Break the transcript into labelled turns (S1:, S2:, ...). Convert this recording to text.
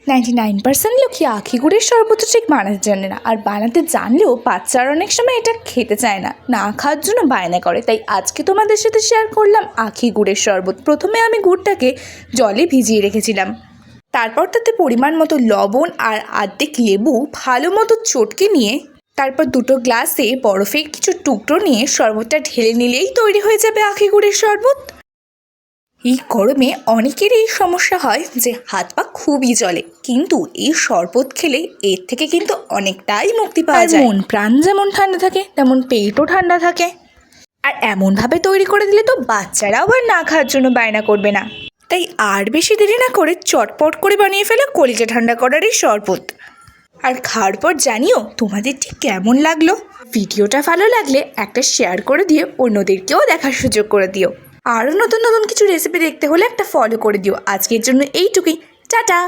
S1: 99% লোকই আখি গুড়ের শরবত ঠিক বানাতে জানে না, আর বানাতে জানলেও বাচ্চারা অনেক সময় এটা খেতে চায় না, না খাওয়ার জন্য বায়না করে। তাই আজকে তোমাদের সাথে শেয়ার করলাম আখি গুড়ের শরবত। প্রথমে আমি গুড়টাকে জলে ভিজিয়ে রেখেছিলাম, তারপর তাতে পরিমাণ মতো লবণ আর অর্ধেক লেবু ভালো মতো চটকে নিয়ে তারপর দুটো গ্লাসে বরফের কিছু টুকরো নিয়ে শরবতটা ঢেলে নিলেই তৈরি হয়ে যাবে আখি গুড়ের শরবত। এই গরমে অনেকেরই এই সমস্যা হয় যে হাত পা খুবই জ্বলে, কিন্তু এই শরবত খেলে এর থেকে কিন্তু অনেকটাই মুক্তি পাওয়া যায়। মন প্রাণ যেমন ঠান্ডা থাকে তেমন পেটও ঠান্ডা থাকে, আর এমনভাবে তৈরি করে দিলে তো বাচ্চারাও আর না খাওয়ার জন্য বায়না করবে না। তাই আর বেশি দেরি না করে চটপট করে বানিয়ে ফেলো কলিজা ঠান্ডা করার এই শরবত। আর খাওয়ার পর জানিও তোমাদের ঠিক কেমন লাগলো। ভিডিওটা ভালো লাগলে একটা শেয়ার করে দিও, অন্যদেরকেও দেখার সুযোগ করে দিও। আরও নতুন নতুন কিছু রেসিপি দেখতে হলে একটা ফলো করে দিও। আজকের জন্য এইটুকুই, টাটা।